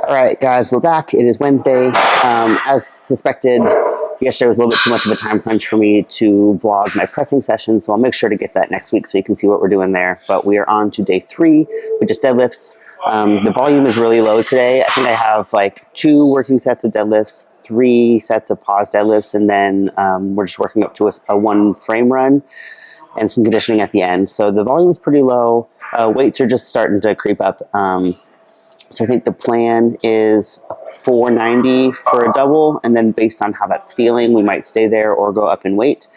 All right, guys, we're back. It is Wednesday. As suspected, yesterday was a little bit too much of a time crunch for me to vlog my pressing session, so I'll make sure to get that next week so you can see what we're doing there. But we are on to day 3, which is deadlifts. The volume is really low today. I think I have like 2 working sets of deadlifts, 3 sets of pause deadlifts, and then we're just working up to a 1 frame run and some conditioning at the end. So the volume is pretty low. Weights are just starting to creep up. So I think the plan is 490 for a double, and then based on how that's feeling, we might stay there or go up in weight.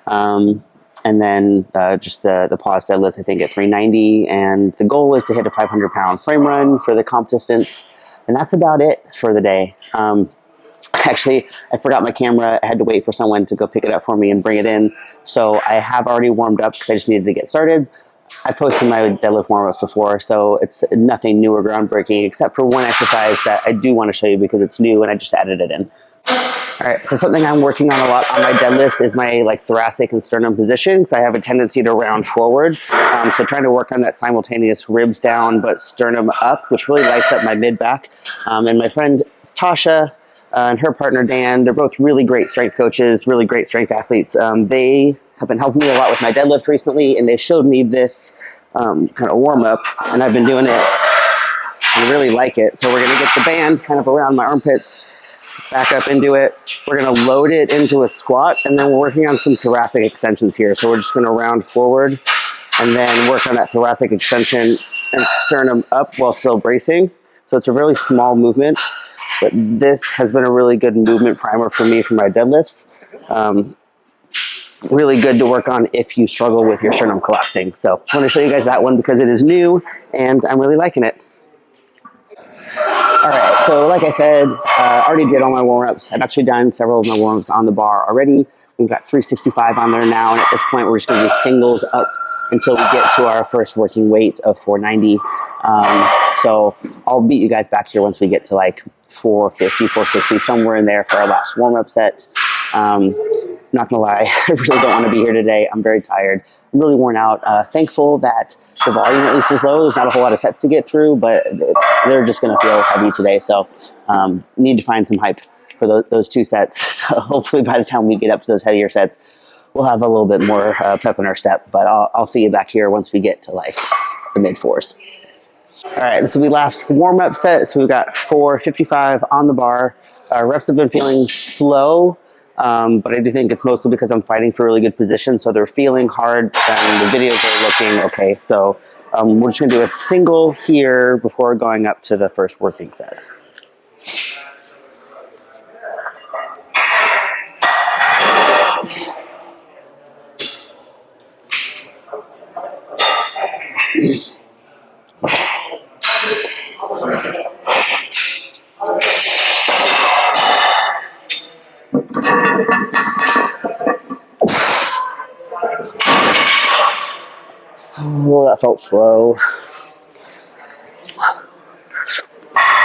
And then just the pause deadlifts, I think, at 390. And the goal is to hit a 500-pound frame run for the comp distance. And that's about it for the day. Actually, I forgot my camera. I had to wait for someone to go pick it up for me and bring it in. So I have already warmed up because I just needed to get started. I posted my deadlift warm-ups before, so it's nothing new or groundbreaking, except for one exercise that I do want to show you because it's new and I just added it in. All right, so something I'm working on a lot on my deadlifts is my thoracic and sternum position, because I have a tendency to round forward. So trying to work on that simultaneous ribs down but sternum up, which really lights up my mid-back. And my friend Tasha and her partner Dan, they're both really great strength coaches, really great strength athletes. They have been helping me a lot with my deadlift recently, and they showed me this kind of warm-up, and I've been doing it. I really like it. So we're going to get the band kind of around my armpits, back up into it. We're going to load it into a squat, and then we're working on some thoracic extensions here. So we're just going to round forward and then work on that thoracic extension and sternum up while still bracing. So it's a really small movement, but this has been a really good movement primer for me for my deadlifts. Really good to work on if you struggle with your sternum collapsing. So I want to show you guys that one because it is new and I'm really liking it. All right, so like I said, I already did all my warm-ups. I've actually done several of my warm-ups on the bar already. We've got 365 on there now, and at this point we're just going to do singles up until we get to our first working weight of 490. So I'll beat you guys back here once we get to like 450, 460, somewhere in there for our last warm-up set. Not gonna lie, I really don't want to be here today. I'm very tired. I'm really worn out. Thankful that the volume at least is low. There's not a whole lot of sets to get through, but they're just gonna feel heavy today. So need to find some hype for those 2 sets. So hopefully by the time we get up to those heavier sets, we'll have a little bit more pep in our step. But I'll see you back here once we get to like the mid-4s. All right, this will be last warm-up set. So we've got 455 on the bar. Reps have been feeling slow. But I do think it's mostly because I'm fighting for a really good position, so they're feeling hard and the videos are looking okay. So we're just going to do a single here before going up to the first working set. Oh, that felt slow.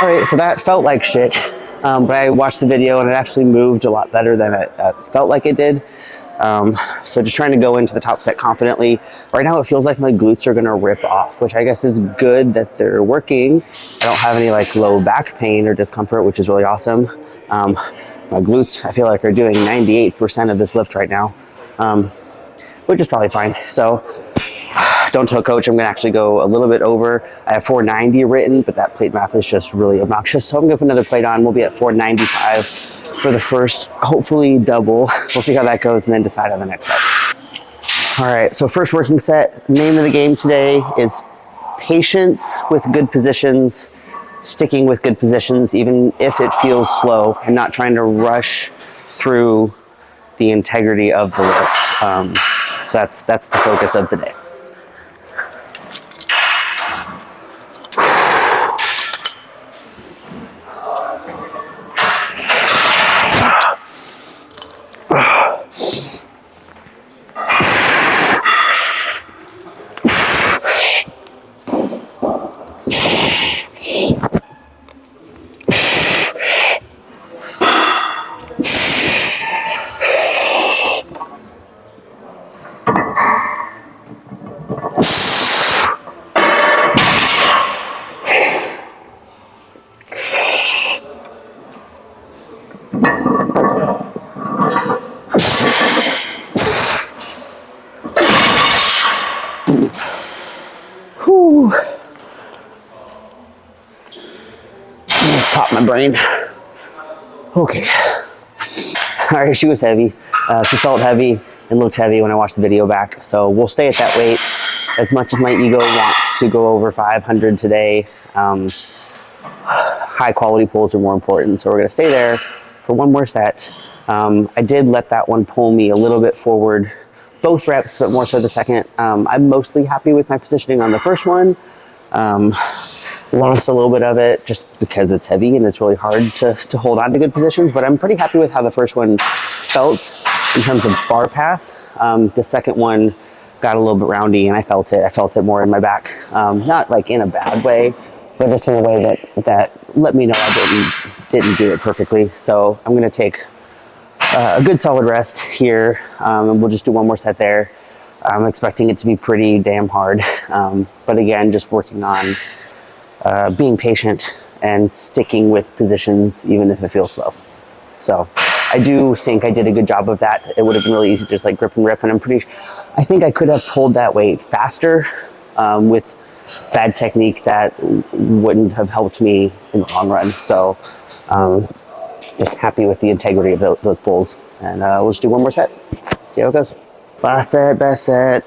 All right, so that felt like shit, but I watched the video and it actually moved a lot better than it felt like it did. So just trying to go into the top set confidently. Right now it feels like my glutes are gonna rip off, which I guess is good that they're working. I don't have any like low back pain or discomfort, which is really awesome. My glutes, I feel like, are doing 98% of this lift right now, which is probably fine. So don't tell coach I'm gonna actually go a little bit over. I have 490 written, but that plate math is just really obnoxious. So I'm gonna put another plate on. We'll be at 495 for the first, hopefully double. We'll see how that goes and then decide on the next set. All right, so first working set, name of the game today is patience with good positions, sticking with good positions, even if it feels slow, and not trying to rush through the integrity of the lift. So that's the focus of the day. pop my brain. Okay. All right, she was heavy. She felt heavy and looked heavy when I watched the video back. So we'll stay at that weight. As much as my ego wants to go over 500 today, high quality pulls are more important. So we're gonna stay there for one more set. I did let that one pull me a little bit forward, both reps, but more so the second. I'm mostly happy with my positioning on the first one. Lost a little bit of it just because it's heavy and it's really hard to hold on to good positions, but I'm pretty happy with how the first one felt in terms of bar path. The second one got a little bit roundy and I felt it more in my back. Not like in a bad way, but just in a way that let me know I didn't do it perfectly. So I'm gonna take a good solid rest here, and we'll just do one more set there. I'm expecting it to be pretty damn hard, but again, just working on being patient and sticking with positions even if it feels slow. So I do think I did a good job of that. It would have been really easy to just like grip and rip, and I think I could have pulled that weight faster with bad technique that wouldn't have helped me in the long run. So just happy with the integrity of those pulls, and we'll just do one more set, see how it goes. Last set, best set.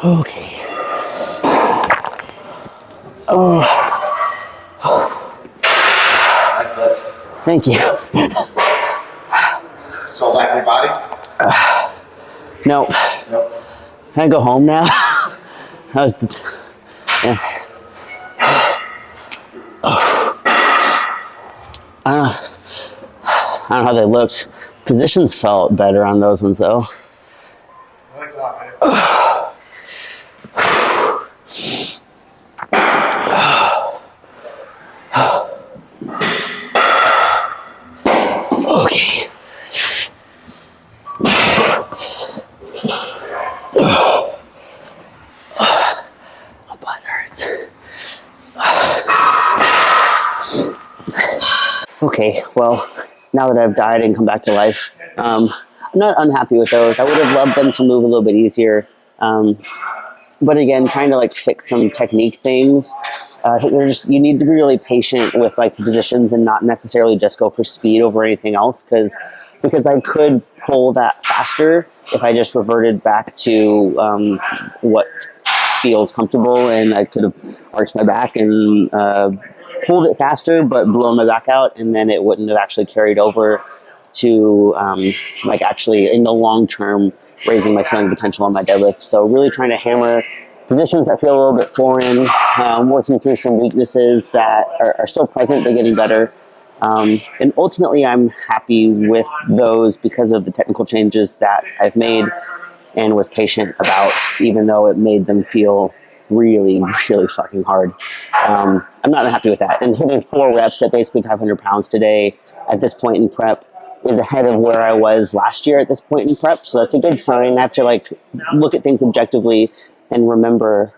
Okay. Oh. Nice lift. Thank you. So back your body? No. Nope. Can I go home now? That was the... Yeah. I don't know how they looked. Positions felt better on those ones though. I like that, man. Okay. My butt hurts. Okay, well, now that I've died and come back to life, I'm not unhappy with those. I would have loved them to move a little bit easier. But again, trying to like fix some technique things. I think you need to be really patient with like the positions and not necessarily just go for speed over anything else, because I could pull that faster if I just reverted back to what feels comfortable, and I could have arched my back and pulled it faster but blown my back out, and then it wouldn't have actually carried over to like actually in the long term raising my ceiling potential on my deadlift. So really trying to hammer positions that feel a little bit foreign, working through some weaknesses that are still present but getting better. And ultimately I'm happy with those because of the technical changes that I've made and was patient about, even though it made them feel really, really fucking hard. I'm not unhappy with that. And hitting 4 reps at basically 500 pounds today at this point in prep is ahead of where I was last year at this point in prep. So that's a good sign. I have to like look at things objectively and remember,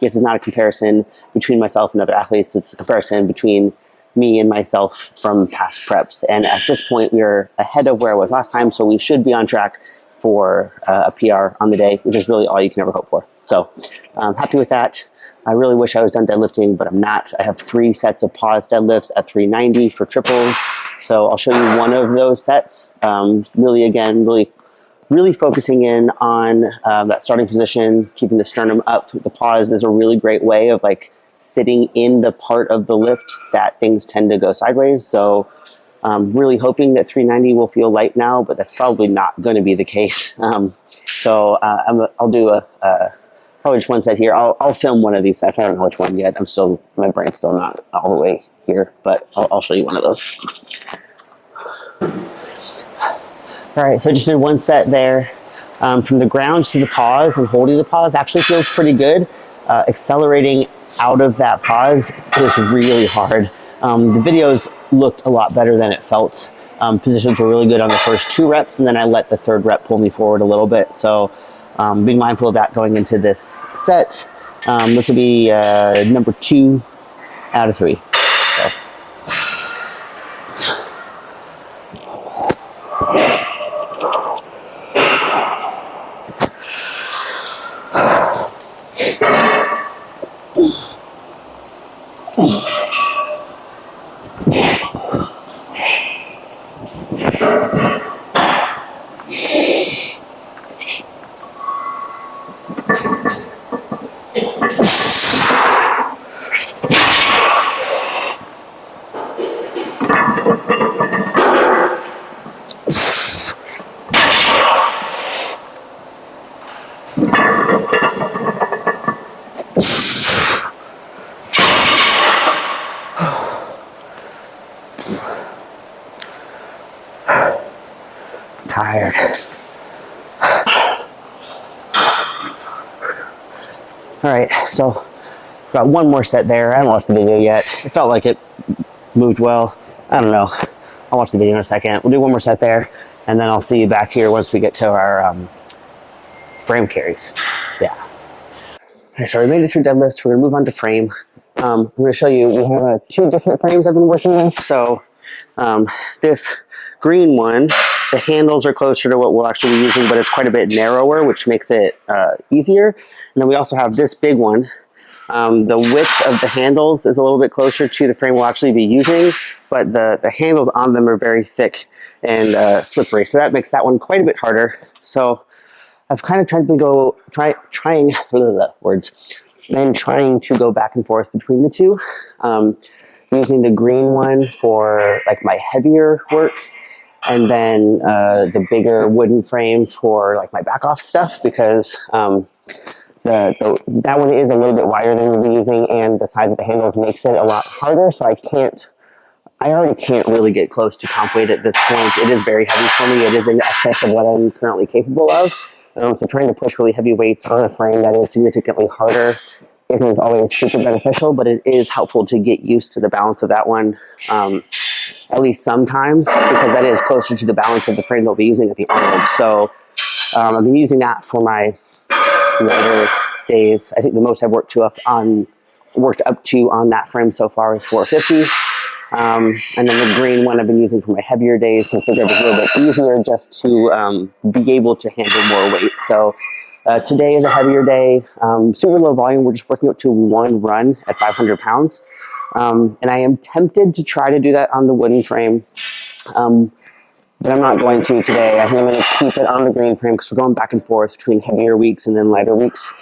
this is not a comparison between myself and other athletes. It's a comparison between me and myself from past preps. And at this point, we're ahead of where I was last time. So we should be on track for a PR on the day, which is really all you can ever hope for. So I'm happy with that. I really wish I was done deadlifting, but I'm not. I have 3 sets of pause deadlifts at 390 for triples. So I'll show you one of those sets. Really really focusing in on that starting position, keeping the sternum up. The pause is a really great way of like sitting in the part of the lift that things tend to go sideways. So really hoping that 390 will feel light now, but that's probably not going to be the case. I'll do probably just one set here. I'll film one of these sets. I don't know which one yet. My brain's still not all the way here, but I'll show you one of those. All right, so I just did one set there. From the ground to the pause and holding the pause actually feels pretty good. Accelerating out of that pause is really hard. The videos looked a lot better than it felt. Positions were really good on the first 2 reps, and then I let the 3rd rep pull me forward a little bit. So being mindful of that going into this set. This will be number 2 out of 3. So. Tired. All right, so got one more set there. I haven't watched the video yet. It felt like it moved well. I don't know. I'll watch the video in a second. We'll do one more set there, and then I'll see you back here once we get to our frame carries. Yeah. All right, so we made it through deadlifts. We're gonna move on to frame. I'm gonna show you, we have 2 different frames I've been working with. So this green one, the handles are closer to what we'll actually be using, but it's quite a bit narrower, which makes it easier. And then we also have this big one. The width of the handles is a little bit closer to the frame we'll actually be using, but the handles on them are very thick and slippery. So that makes that one quite a bit harder. So I've kind of tried to trying to go back and forth between the 2. Using the green one for like my heavier work, and then the bigger wooden frame for like my back off stuff, because that one is a little bit wider than we'll be using, and the size of the handles makes it a lot harder. So I already can't really get close to comp weight at this point. It is very heavy for me. It is in excess of what I'm currently capable of. So trying to push really heavy weights on a frame that is significantly harder isn't always super beneficial, but it is helpful to get used to the balance of that one, at least sometimes, because that is closer to the balance of the frame they'll be using at the Arnold. So I've been using that for my lighter days. I think the most I've worked up to on that frame so far is 450. And then the green one I've been using for my heavier days, since it was a little bit easier just to be able to handle more weight. So today is a heavier day, super low volume. We're just working up to 1 run at 500 pounds. And I am tempted to try to do that on the wooden frame, but I'm not going to today. I think I'm going to keep it on the green frame because we're going back and forth between heavier weeks and then lighter weeks.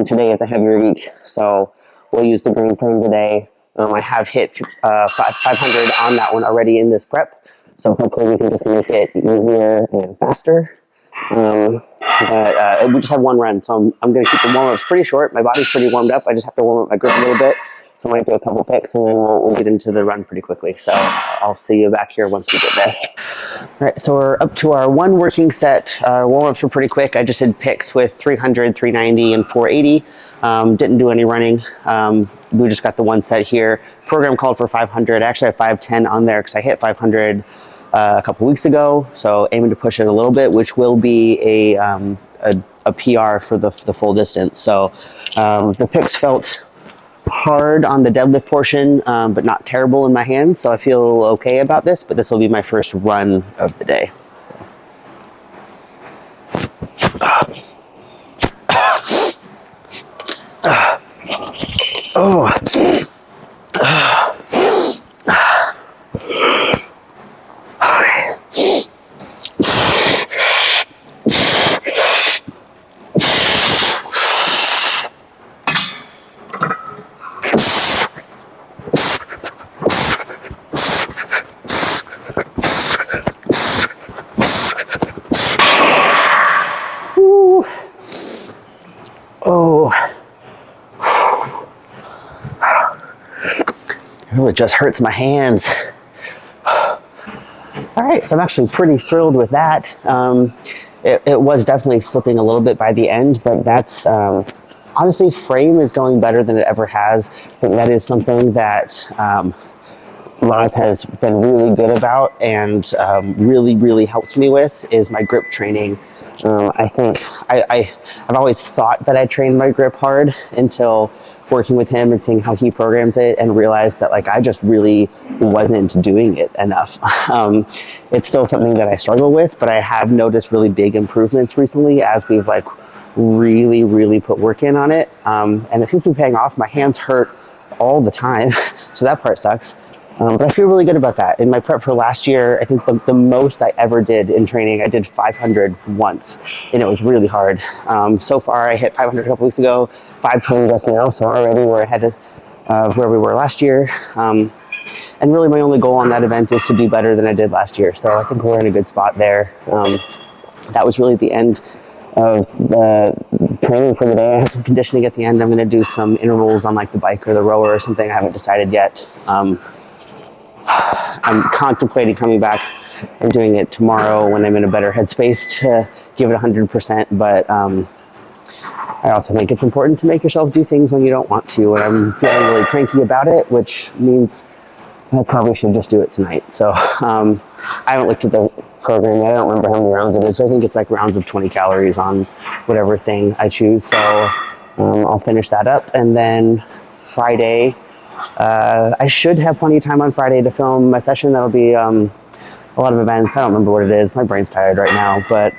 Today is a heavier week, so we'll use the green frame today. I have hit 500 on that one already in this prep, so hopefully we can just make it easier and faster. But we just have 1 run, so I'm going to keep the warm-ups pretty short. My body's pretty warmed up. I just have to warm up my grip a little bit. So I might do a couple picks, and then we'll get into the run pretty quickly. So I'll see you back here once we get there. All right, so we're up to our 1 working set. Warm-ups were pretty quick. I just did picks with 300, 390, and 480. Didn't do any running. We just got the 1 set here. Program called for 500. I actually have 510 on there because I hit 500 a couple weeks ago. So aiming to push it a little bit, which will be a PR for the full distance. So the picks felt hard on the deadlift portion, but not terrible in my hands. So I feel okay about this, but this will be my first run of the day. Oh. Oh. Oh, it just hurts my hands. All right, so I'm actually pretty thrilled with that. It was definitely slipping a little bit by the end, but that's honestly, frame is going better than it ever has. I think that is something that Lars has been really good about and really helped me with is my grip training. I think I've always thought that I trained my grip hard until working with him and seeing how he programs it and realized that like I just really wasn't doing it enough. It's still something that I struggle with, but I have noticed really big improvements recently as we've like really put work in on it. And it seems to be paying off. My hands hurt all the time, so that part sucks. But I feel really good about that. In my prep for last year, I think the most I ever did in training, I did 500 once, and it was really hard. So far, I hit 500 a couple weeks ago, 510 just now, so already we're ahead of where we were last year. And really my only goal on that event is to do better than I did last year. So I think we're in a good spot there. That was really the end of the training for the day. I have some conditioning at the end. I'm going to do some intervals on like the bike or the rower or something. I haven't decided yet. I'm contemplating coming back and doing it tomorrow when I'm in a better headspace to give it 100%. But I also think it's important to make yourself do things when you don't want to. And I'm feeling really cranky about it, which means I probably should just do it tonight. So I haven't looked at the program yet. I don't remember how many rounds it is, but I think it's like rounds of 20 calories on whatever thing I choose. So I'll finish that up. And then Friday, I should have plenty of time on Friday to film my session. That'll be a lot of events. I don't remember what it is. My brain's tired right now, but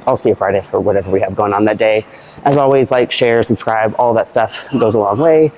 I'll see you Friday for whatever we have going on that day. As always, like, share, subscribe, all that stuff goes a long way.